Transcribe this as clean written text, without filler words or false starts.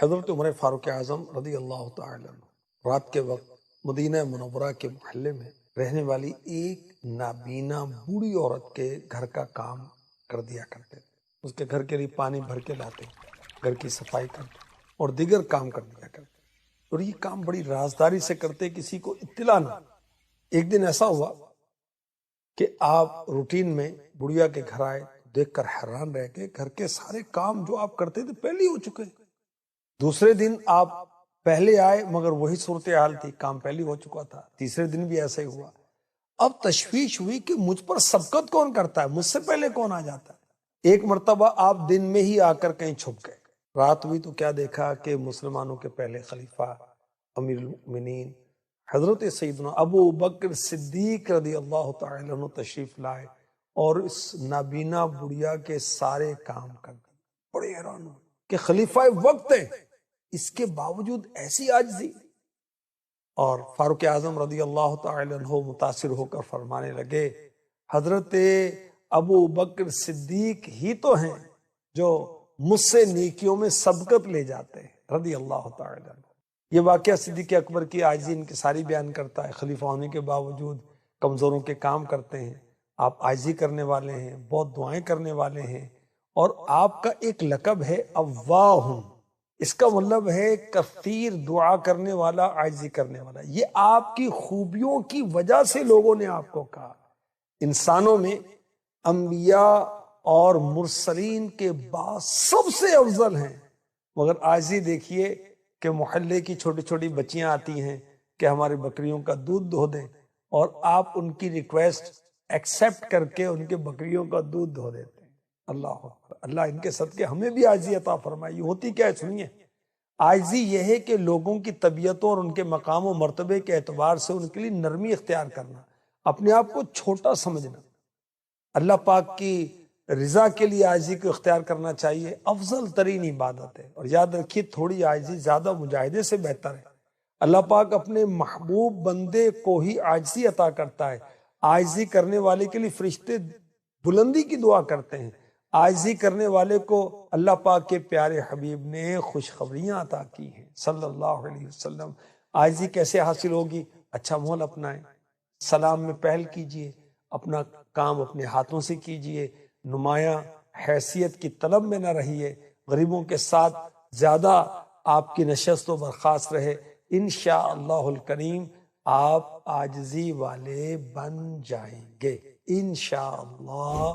حضرت عمر فاروق اعظم رضی اللہ تعالی عنہ رات کے وقت مدینہ منورہ کے محلے میں رہنے والی ایک نابینا بوڑھی عورت کے گھر کا کام کر دیا کرتے تھے۔ اس کے گھر کے لیے پانی بھر کے لاتے، گھر کی صفائی کرتے اور دیگر کام کر دیا کرتے، اور یہ کام بڑی رازداری سے کرتے، کسی کو اطلاع نہ۔ ایک دن ایسا ہوا کہ آپ روٹین میں بڑھیا کے گھر آئے، دیکھ کر حیران رہ گئے، گھر کے سارے کام جو آپ کرتے تھے پہلے ہی ہو چکے ہیں۔ دوسرے دن آپ پہلے آئے مگر وہی صورتحال تھی، کام پہلے ہو چکا تھا۔ تیسرے دن بھی ایسا ہی ہوا۔ اب تشویش ہوئی کہ مجھ پر سبقت کون کرتا ہے، مجھ سے پہلے کون آ جاتا ہے۔ ایک مرتبہ آپ دن میں ہی آ کر کہیں چھپ گئے، رات ہوئی تو کیا دیکھا کہ مسلمانوں کے پہلے خلیفہ امیر المؤمنین حضرت سیدنا ابو بکر صدیق رضی اللہ تعالی عنہ تشریف لائے اور اس نابینا بڑھیا کے سارے کام کر دیے۔ بڑے حیران ہوئے کہ خلیفہ وقت ہے، اس کے باوجود ایسی عاجزی۔ اور فاروق اعظم رضی اللہ تعالی عنہ متاثر ہو کر فرمانے لگے، حضرت ابو بکر صدیق ہی تو ہیں جو مجھ سے نیکیوں میں سبقت لے جاتے ہیں رضی اللہ تعالی عنہ۔ یہ واقعہ صدیق اکبر کی عاجزی انکساری بیان کرتا ہے۔ خلیفہ ہونے کے باوجود کمزوروں کے کام کرتے ہیں، آپ عاجزی کرنے والے ہیں، بہت دعائیں کرنے والے ہیں، اور آپ کا ایک لقب ہے اواہ، اس کا مطلب ہے کثیر دعا کرنے والا، عاجزی کرنے والا۔ یہ آپ کی خوبیوں کی وجہ سے لوگوں نے آپ کو کہا۔ انسانوں میں انبیاء اور مرسلین کے بعد سب سے افضل ہیں، مگر عاجزی دیکھیے کہ محلے کی چھوٹی چھوٹی بچیاں آتی ہیں کہ ہماری بکریوں کا دودھ دھو دیں، اور آپ ان کی ریکویسٹ ایکسیپٹ کر کے ان کے بکریوں کا دودھ دھو دیتے ہیں۔ اللہ اکبر، اللہ ان کے صدقے ہمیں بھی عاجزی عطا فرمائے۔ ہوتی کیا ہے سنیے، عاجزی یہ ہے کہ لوگوں کی طبیعتوں اور ان کے مقام و مرتبے کے اعتبار سے ان کے لیے نرمی اختیار کرنا، اپنے آپ کو چھوٹا سمجھنا۔ اللہ پاک کی رضا کے لیے عاجزی کو اختیار کرنا چاہیے، افضل ترین عبادت ہے۔ اور یاد رکھیے، تھوڑی عاجزی زیادہ مجاہدے سے بہتر ہے۔ اللہ پاک اپنے محبوب بندے کو ہی عاجزی عطا کرتا ہے۔ عاجزی کرنے والے کے لیے فرشتے بلندی کی دعا کرتے ہیں۔ عاجزی کرنے والے کو اللہ پاک کے پیارے حبیب نے خوشخبریاں عطا کی ہیں صلی اللہ علیہ وسلم۔ عاجزی کیسے حاصل ہوگی؟ اچھا مول اپنائیں، سلام میں پہل کیجئے، اپنا کام اپنے ہاتھوں سے کیجئے، نمایاں حیثیت کی طلب میں نہ رہیے، غریبوں کے ساتھ زیادہ آپ کی نشست و برخاست رہے۔ انشاءاللہ الکریم آپ عاجزی والے بن جائیں گے انشاءاللہ۔